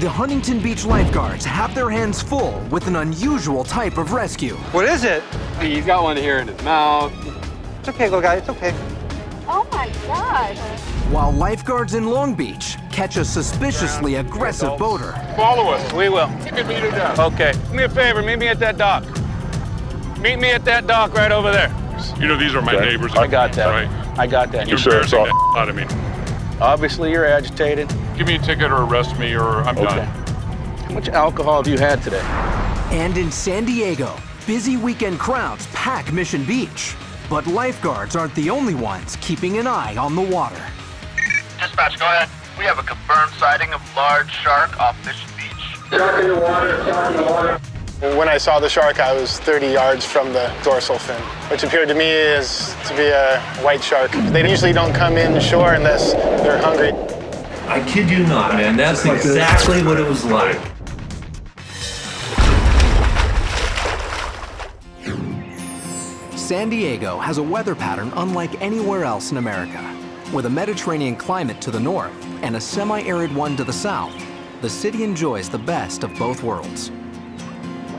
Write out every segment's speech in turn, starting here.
The Huntington Beach Lifeguards have their hands full with an unusual type of rescue. What is it? He's got one here in his mouth. It's okay, little guy, it's okay. Oh my gosh. While lifeguards in Long Beach catch a suspiciously aggressive boater. Follow us. We will. You can meet her down. Okay. Do me a favor, meet me at that dock. Meet me at that dock right over there. You know, these are my neighbors. I got that. Right? I got that. You're embarrassing the out of me. Obviously, you're agitated. Give me a ticket or arrest me or I'm done. How much alcohol have you had today? And in San Diego, busy weekend crowds pack Mission Beach. But lifeguards aren't the only ones keeping an eye on the water. Dispatch, go ahead. We have a confirmed sighting of large shark off Mission Beach. Shark in the water, shark in the water. When I saw the shark, I was 30 yards from the dorsal fin, which appeared to me to be a white shark. They usually don't come in shore unless they're hungry. I kid you not, man. That's exactly what it was like. San Diego has a weather pattern unlike anywhere else in America. With a Mediterranean climate to the north and a semi-arid one to the south, the city enjoys the best of both worlds.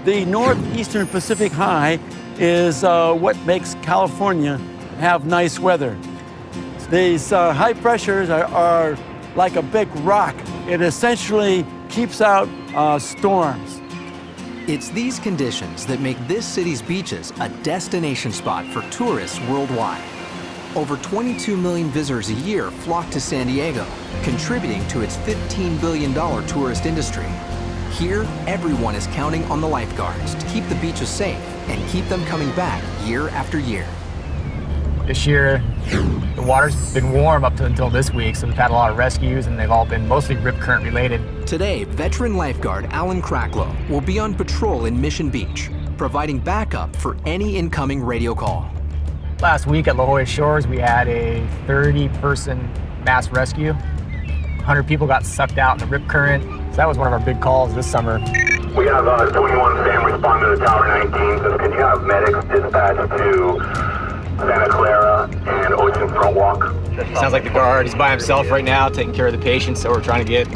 The northeastern Pacific High is what makes California have nice weather. These high pressures are like a big rock. It essentially keeps out storms. It's these conditions that make this city's beaches a destination spot for tourists worldwide. Over 22 million visitors a year flock to San Diego, contributing to its $15 billion tourist industry. Here, everyone is counting on the lifeguards to keep the beaches safe and keep them coming back year after year. This year, the water's been warm up until this week, so we've had a lot of rescues, and they've all been mostly rip current related. Today, veteran lifeguard Alan Cracklow will be on patrol in Mission Beach, providing backup for any incoming radio call. Last week at La Jolla Shores, we had a 30-person mass rescue. 100 people got sucked out in the rip current. So that was one of our big calls this summer. We have 21 Sam responding to Tower 19. So can you have medics dispatched to Santa Clara and Ocean Front Walk? Sounds like the guard is by himself right now taking care of the patients, so we're trying to get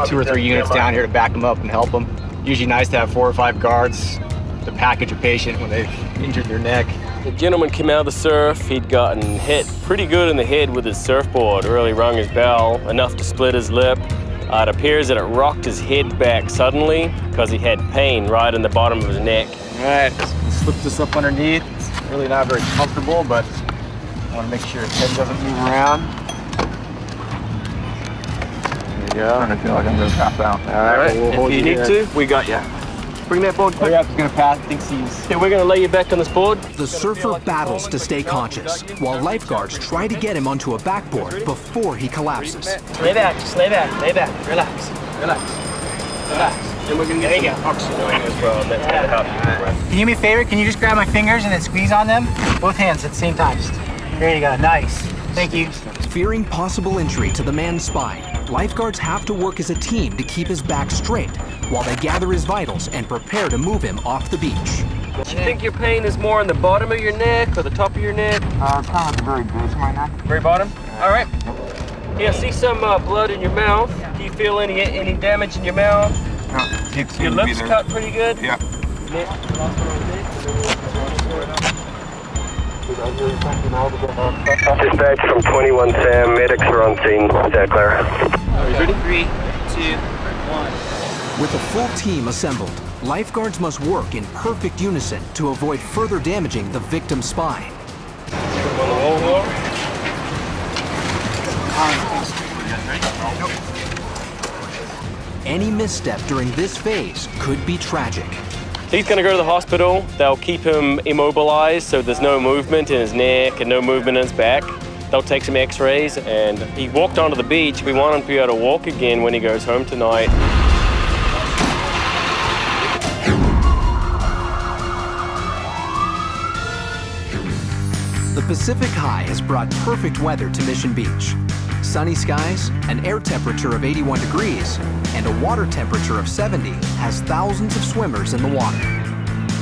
2 or 3 units down here to back them up and help them. Usually nice to have 4 or 5 guards to package a patient when they've injured their neck. The gentleman came out of the surf. He'd gotten hit pretty good in the head with his surfboard, really rung his bell, enough to split his lip. It appears that it rocked his head back suddenly because he had pain right in the bottom of his neck. All right, let's slip this up underneath. It's really not very comfortable, but I want to make sure his head doesn't move around. There you go. I feel like I'm going to pass out. All right, we'll hold if you need to, we got you. Bring that board quick. He's going to pass. Thinks he's... Yeah, we're going to lay you back on this board. The surfer battles to stay conscious, while lifeguards try to get him onto a backboard before he collapses. Lay back, just lay back, relax, relax, relax. And we're going to get some oxygen going as well. That's going to help you breath. Can you do me a favor? Can you just grab my fingers and then squeeze on them? Both hands at the same time. There you go, nice. Thank you. Fearing possible injury to the man's spine, lifeguards have to work as a team to keep his back straight while they gather his vitals and prepare to move him off the beach. Do you think your pain is more on the bottom of your neck or the top of your neck? Kind of at the very base of my neck. Very bottom? All right. Yeah, see some blood in your mouth. Do you feel any damage in your mouth? No. Your lips cut pretty good? Yeah. Dispatch from 21 Sam, medics are on scene, Santa Clara. Are you ready? 3, 2, 1. With a full team assembled, lifeguards must work in perfect unison to avoid further damaging the victim's spine. Any misstep during this phase could be tragic. He's going to go to the hospital. They'll keep him immobilized so there's no movement in his neck and no movement in his back. They'll take some x-rays, and he walked onto the beach. We want him to be able to walk again when he goes home tonight. The Pacific High has brought perfect weather to Mission Beach. Sunny skies, an air temperature of 81 degrees, and a water temperature of 70 has thousands of swimmers in the water.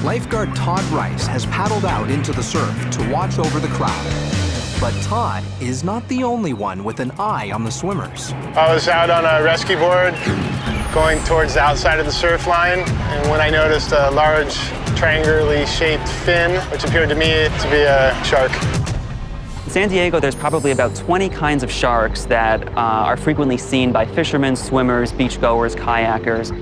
Lifeguard Todd Rice has paddled out into the surf to watch over the crowd. But Todd is not the only one with an eye on the swimmers. I was out on a rescue board going towards the outside of the surf line, and when I noticed a large triangularly shaped fin, which appeared to me to be a shark. In San Diego, there's probably about 20 kinds of sharks that are frequently seen by fishermen, swimmers, beachgoers, kayakers.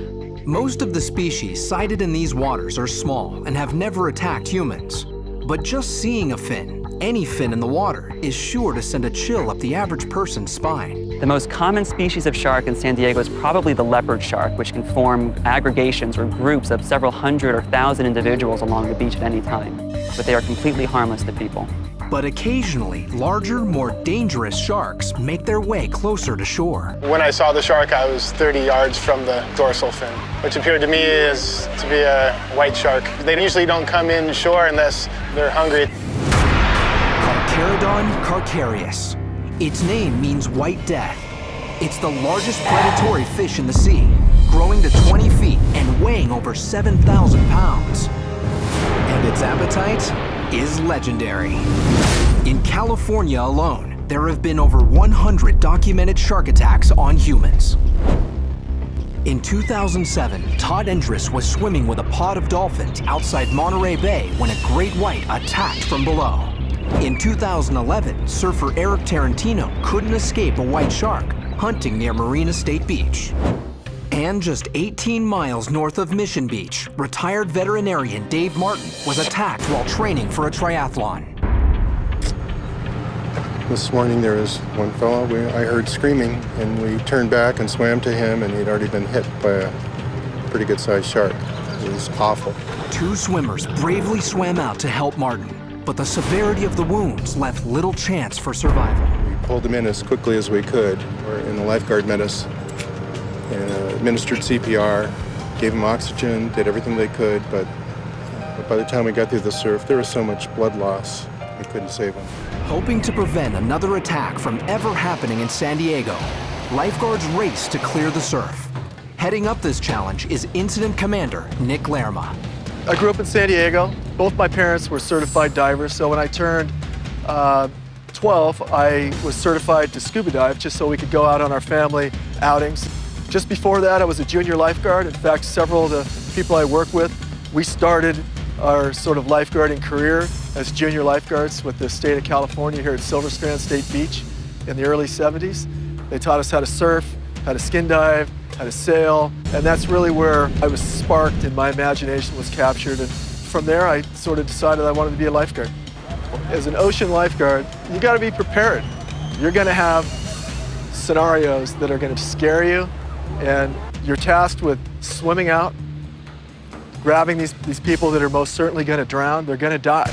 Most of the species sighted in these waters are small and have never attacked humans. But just seeing a fin, any fin in the water, is sure to send a chill up the average person's spine. The most common species of shark in San Diego is probably the leopard shark, which can form aggregations or groups of several hundred or thousand individuals along the beach at any time. But they are completely harmless to people. But occasionally, larger, more dangerous sharks make their way closer to shore. When I saw the shark, I was 30 yards from the dorsal fin, which appeared to me to be a white shark. They usually don't come in shore unless they're hungry. Carcharodon carcharias. Its name means white death. It's the largest predatory fish in the sea, growing to 20 feet and weighing over 7,000 pounds. And its appetite is legendary. In California alone, there have been over 100 documented shark attacks on humans. In 2007, Todd Endress was swimming with a pod of dolphins outside Monterey Bay when a great white attacked from below. In 2011, surfer Eric Tarantino couldn't escape a white shark hunting near Marina State Beach. And just 18 miles north of Mission Beach, retired veterinarian Dave Martin was attacked while training for a triathlon. This morning there was one fellow I heard screaming, and we turned back and swam to him, and he'd already been hit by a pretty good-sized shark. It was awful. Two swimmers bravely swam out to help Martin, but the severity of the wounds left little chance for survival. We pulled him in as quickly as we could, and the lifeguard met us, administered CPR, gave him oxygen, did everything they could, but by the time we got through the surf, there was so much blood loss, we couldn't save him. Hoping to prevent another attack from ever happening in San Diego, lifeguards race to clear the surf. Heading up this challenge is Incident Commander Nick Lerma. I grew up in San Diego. Both my parents were certified divers, so when I turned 12, I was certified to scuba dive just so we could go out on our family outings. Just before that, I was a junior lifeguard. In fact, several of the people I work with, we started our sort of lifeguarding career as junior lifeguards with the state of California here at Silver Strand State Beach in the early 70s. They taught us how to surf, how to skin dive, how to sail, and that's really where I was sparked and my imagination was captured. And from there, I sort of decided I wanted to be a lifeguard. As an ocean lifeguard, you gotta be prepared. You're gonna have scenarios that are gonna scare you, and you're tasked with swimming out, grabbing these people that are most certainly gonna drown. They're gonna die.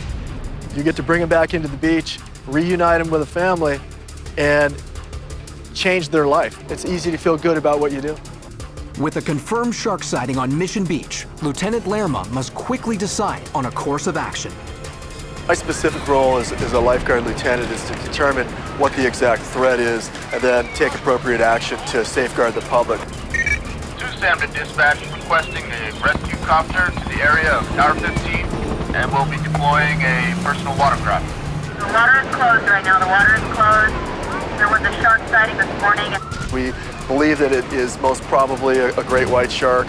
You get to bring them back into the beach, reunite them with a family, and change their life. It's easy to feel good about what you do. With a confirmed shark sighting on Mission Beach, Lieutenant Lerma must quickly decide on a course of action. My specific role as a lifeguard lieutenant is to determine what the exact threat is and then take appropriate action to safeguard the public. 2-SAM to dispatch requesting a rescue copter to the area of Tower 15, and we'll be deploying a personal watercraft. The water is closed right now. The water is closed. There was a shark sighting this morning. We believe that it is most probably a great white shark,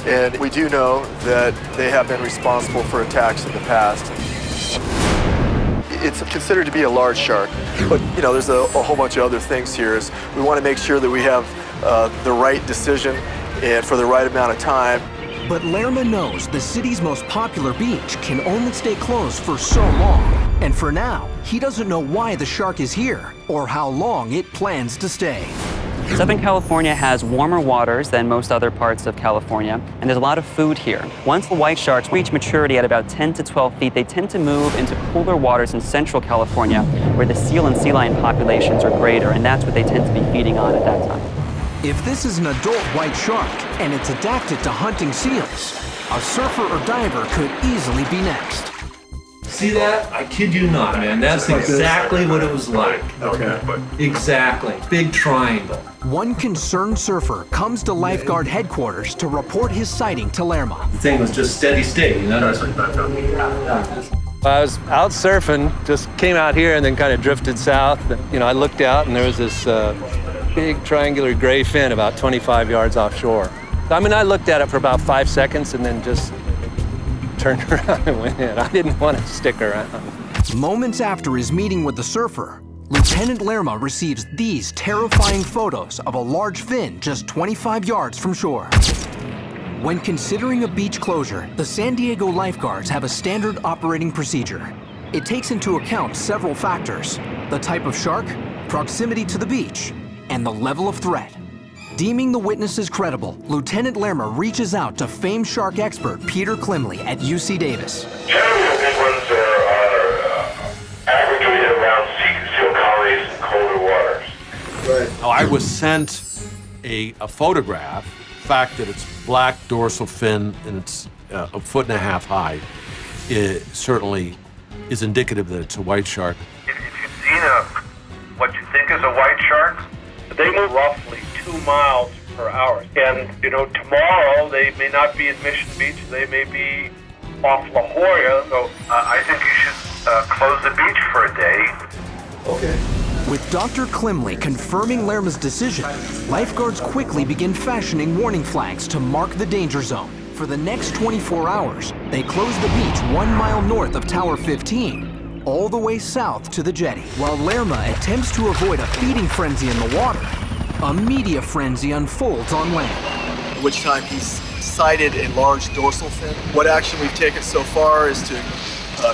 and we do know that they have been responsible for attacks in the past. It's considered to be a large shark, but you know, there's a whole bunch of other things here. We want to make sure that we have the right decision and for the right amount of time. But Lerma knows the city's most popular beach can only stay closed for so long. And for now, he doesn't know why the shark is here or how long it plans to stay. Southern California has warmer waters than most other parts of California, and there's a lot of food here. Once the white sharks reach maturity at about 10 to 12 feet, they tend to move into cooler waters in Central California, where the seal and sea lion populations are greater, and that's what they tend to be feeding on at that time. If this is an adult white shark and it's adapted to hunting seals, a surfer or diver could easily be next. See that? I kid you not, man. That's exactly what it was like. Okay. Exactly. Big triangle. One concerned surfer comes to lifeguard headquarters to report his sighting to Lerma. The thing was just steady state, you know? I was out surfing, just came out here and then kind of drifted south. You know, I looked out and there was this big triangular gray fin about 25 yards offshore. I mean, I looked at it for about 5 seconds and then just turned around and went in. I didn't want to stick around. Moments after his meeting with the surfer, Lieutenant Lerma receives these terrifying photos of a large fin just 25 yards from shore. When considering a beach closure, the San Diego Lifeguards have a standard operating procedure. It takes into account several factors: the type of shark, proximity to the beach, and the level of threat. Deeming the witnesses credible, Lieutenant Lerma reaches out to famed shark expert Peter Klimley at UC Davis. Generally, the big ones are averagely around seal colonies in colder waters. Right. I was sent a photograph. The fact that it's black dorsal fin and it's a 1.5 foot high, it certainly is indicative that it's a white shark. If you've seen what you think is a white shark, they move roughly 2 miles per hour. And, you know, tomorrow they may not be in Mission Beach, they may be off La Jolla. So I think you should close the beach for a day. Okay. With Dr. Klimley confirming Lerma's decision, lifeguards quickly begin fashioning warning flags to mark the danger zone. For the next 24 hours, they close the beach 1 mile north of Tower 15, all the way south to the jetty. While Lerma attempts to avoid a feeding frenzy in the water, a media frenzy unfolds on land. Which time he's sighted a large dorsal fin. What action we've taken so far is to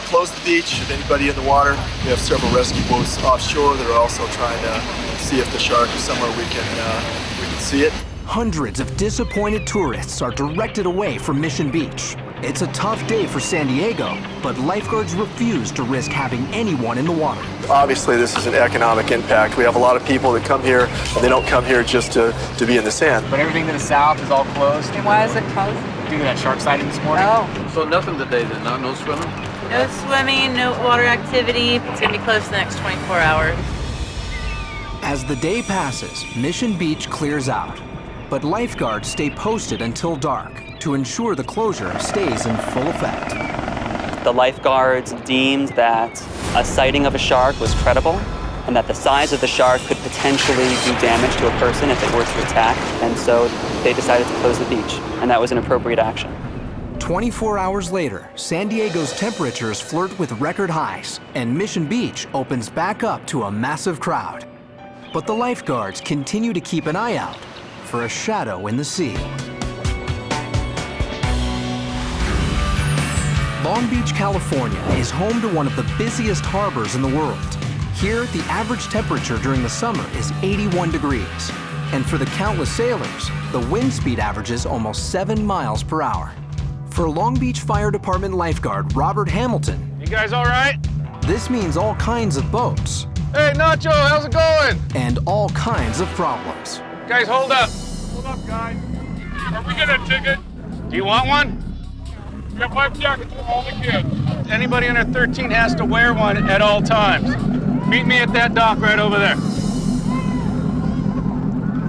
close the beach of anybody in the water. We have several rescue boats offshore that are also trying to see if the shark is somewhere we can see it. Hundreds of disappointed tourists are directed away from Mission Beach. It's a tough day for San Diego, but lifeguards refuse to risk having anyone in the water. Obviously, this is an economic impact. We have a lot of people that come here, and they don't come here just to be in the sand. But everything to the south is all closed. And why is it closed? Due to that shark sighting this morning. Oh. So nothing today then, no swimming? No swimming, no water activity. It's going to be closed the next 24 hours. As the day passes, Mission Beach clears out, but lifeguards stay posted until dark to ensure the closure stays in full effect. The lifeguards deemed that a sighting of a shark was credible and that the size of the shark could potentially do damage to a person if it were to attack, and so they decided to close the beach, and that was an appropriate action. 24 hours later, San Diego's temperatures flirt with record highs, and Mission Beach opens back up to a massive crowd. But the lifeguards continue to keep an eye out for a shadow in the sea. Long Beach, California is home to one of the busiest harbors in the world. Here, the average temperature during the summer is 81 degrees. And for the countless sailors, the wind speed averages almost 7 miles per hour. For Long Beach Fire Department lifeguard Robert Hamilton, you guys all right? This means all kinds of boats. Hey, Nacho, how's it going? And all kinds of problems. Guys, hold up. Hold up, guys. Are we getting a ticket? Do you want one? We have life jackets for all the kids. Anybody under 13 has to wear one at all times. Meet me at that dock right over there.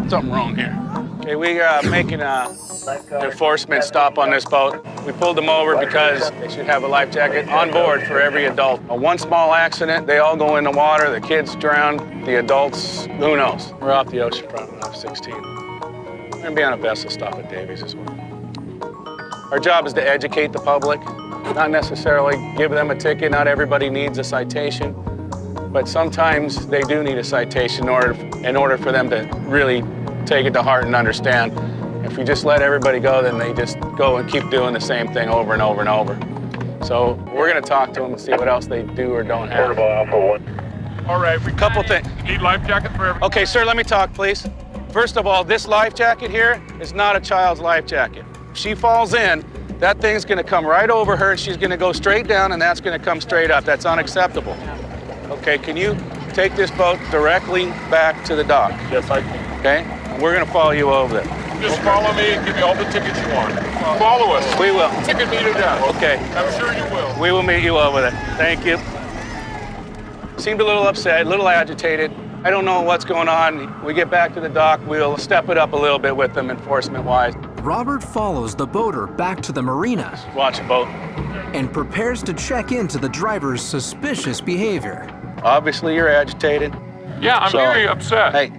Something wrong here. Okay, we are making an enforcement stop on this boat. We pulled them over because they should have a life jacket on board for every adult. One small accident, they all go in the water, the kids drown, the adults, who knows? We're off the oceanfront on 16. We're gonna be on a vessel stop at Davies as well. Our job is to educate the public, not necessarily give them a ticket. Not everybody needs a citation, but sometimes they do need a citation in order for them to really take it to heart and understand. If we just let everybody go, then they just go and keep doing the same thing over and over and over. So we're gonna talk to them and see what else they do or don't have. All right, we Couple things. need life jackets for everybody. Okay, sir, let me talk, please. First of all, this life jacket here is not a child's life jacket. If she falls in, that thing's gonna come right over her, she's gonna go straight down, and that's gonna come straight up. That's unacceptable. Okay, can you take this boat directly back to the dock? Yes, I can. Okay, and we're gonna follow you over there. Just follow me and give me all the tickets you want. Follow us. We will. Ticket meter down. Okay. I'm sure you will. We will meet you over there. Thank you. Seemed a little upset, a little agitated. I don't know what's going on. We get back to the dock, we'll step it up a little bit with them enforcement-wise. Robert follows the boater back to the marina. Watch the boat. and prepares to check into the driver's suspicious behavior. Obviously, you're agitated. Yeah, I'm very upset. Hey,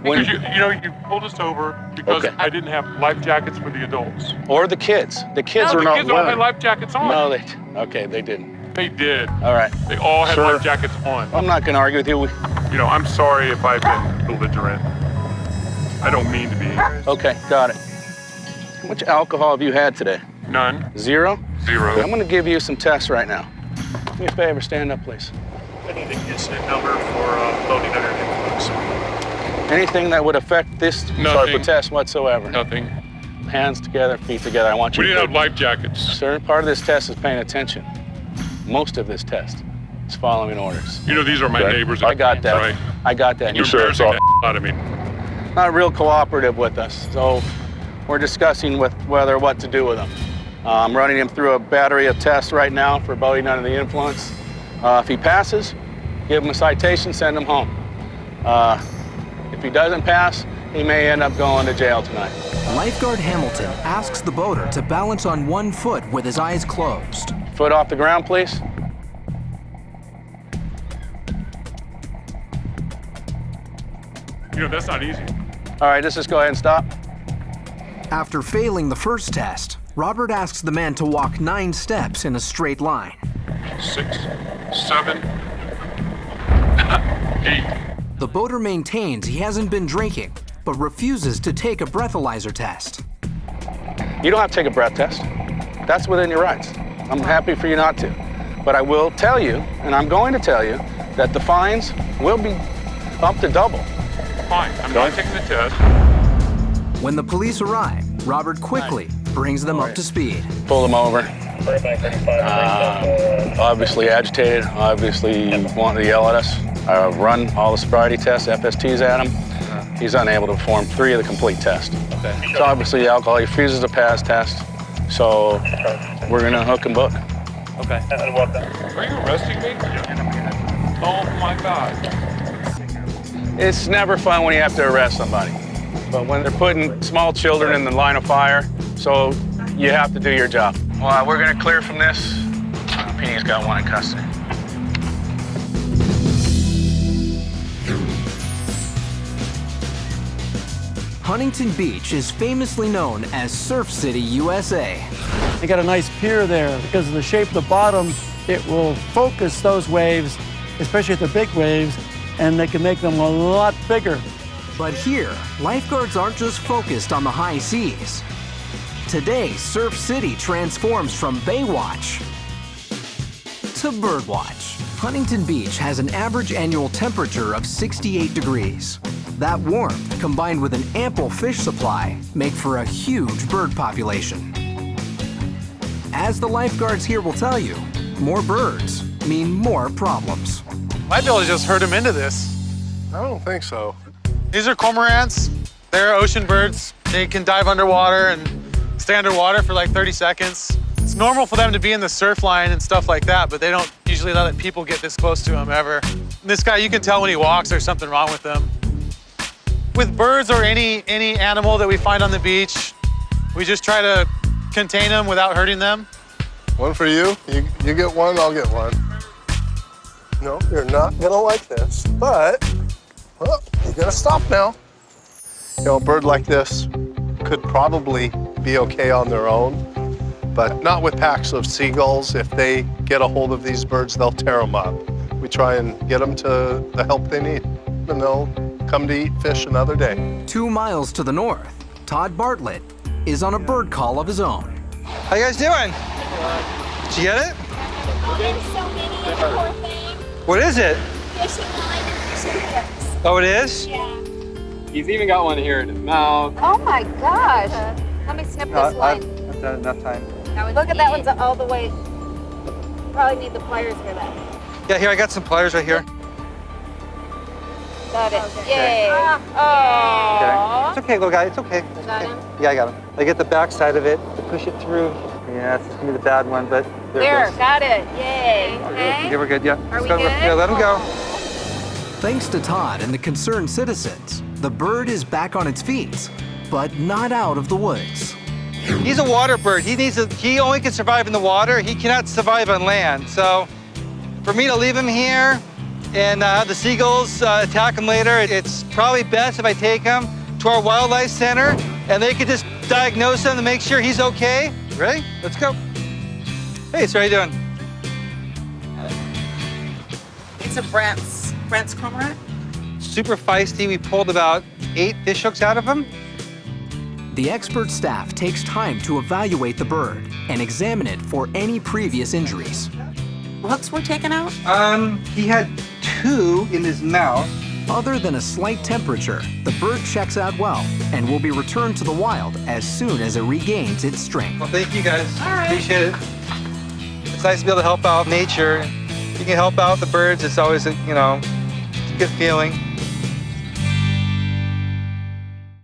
because you pulled us over because I didn't have life jackets for the adults. Or the kids. The kids are not the kids all had life jackets on. No, okay, they didn't. They did. All right. They all had life jackets on. I'm not going to argue with you. You know, I'm sorry if I've been belligerent. I don't mean to be. Okay, got it. How much alcohol have you had today? None. Zero? Zero. I'm going to give you some tests right now. Do me a favor, stand up, please. I need an incident number for loading under influence. Anything that would affect this type of test whatsoever? Nothing. Hands together, feet together. I want you We to... didn't have life jackets. Sir, part of this test is paying attention. Most of this test is following orders. You know, these are my neighbors. I got that. Right? I got that. You're embarrassing the out of me. Not real cooperative with us, so we're discussing what to do with him. I'm running him through a battery of tests right now for boating under the influence. If he passes, give him a citation, send him home. If he doesn't pass, he may end up going to jail tonight. Lifeguard Hamilton asks the boater to balance on one foot with his eyes closed. Foot off the ground, please. You know, that's not easy. All right, let's just go ahead and stop. After failing the first test, Robert asks the man to walk 9 steps in a straight line. 6, 7, 8. The boater maintains he hasn't been drinking, but refuses to take a breathalyzer test. You don't have to take a breath test. That's within your rights. I'm happy for you not to. But I will tell you, and I'm going to tell you, that the fines will be up to double. Fine, I'm not taking the test. When the police arrive, Robert quickly brings them up to speed. Pull them over. Obviously agitated, obviously wanting to yell at us. I run all the sobriety tests, FSTs at him. He's unable to perform 3 of the complete tests. Okay. So obviously alcohol, he refuses to pass test. So we're gonna hook and book. Okay. Are you arresting me? Oh my God. It's never fun when you have to arrest somebody. But when they're putting small children in the line of fire, so you have to do your job. Well, we're gonna clear from this. PD's got one in custody. Huntington Beach is famously known as Surf City, USA. They got a nice pier there. Because of the shape of the bottom, it will focus those waves, especially if they're big waves, and they can make them a lot bigger. But here, lifeguards aren't just focused on the high seas. Today, Surf City transforms from Baywatch to Birdwatch. Huntington Beach has an average annual temperature of 68 degrees. That warmth, combined with an ample fish supply, make for a huge bird population. As the lifeguards here will tell you, more birds mean more problems. Might be able to just herd them into this. I don't think so. These are cormorants. They're ocean birds. They can dive underwater and stay underwater for like 30 seconds. It's normal for them to be in the surf line and stuff like that, but they don't usually let people get this close to them ever. This guy, you can tell when he walks there's something wrong with him. With birds or any animal that we find on the beach, we just try to contain them without hurting them. One for you. You get one, I'll get one. No, you're not gonna like this, but you gotta stop now. You know, a bird like this could probably be okay on their own, but not with packs of seagulls. If they get a hold of these birds, they'll tear them up. We try and get them to the help they need, and they'll come to eat fish another day. 2 miles to the north, Todd Bartlett is on a bird call of his own. How you guys doing? Did you get it? There's so many, poor thing. What is it? Fishing line and fishing tips. Oh, it is? Yeah. He's even got one here in his mouth. Oh my gosh. Let me snip this one. I've done enough time. Look at that one's all the way. Probably need the pliers for that. Yeah, here, I got some pliers right here. Got it. Okay. Yay. Okay. It's okay, little guy, it's okay. It's Got okay. him? Yeah, I got him. I get the back side of it to push it through. Yeah, it's gonna be the bad one, but There, got it. Yay. Okay. Yeah, we're good, yeah. Are we go. good? Yeah, let him go. Thanks to Todd and the concerned citizens, the bird is back on its feet, but not out of the woods. He's a water bird. He only can survive in the water. He cannot survive on land. So for me to leave him here and have the seagulls attack him later, it's probably best if I take him to our wildlife center and they could just diagnose him to make sure he's okay. Ready? Let's go. Hey, so how you doing? It's a Brent's cormorant. Super feisty. We pulled about 8 fish hooks out of him. The expert staff takes time to evaluate the bird and examine it for any previous injuries. Hooks were taken out? He had 2 in his mouth. Other than a slight temperature, the bird checks out well and will be returned to the wild as soon as it regains its strength. Well, thank you guys. All right. Appreciate it. It's nice to be able to help out nature. You can help out the birds. It's always, it's a good feeling.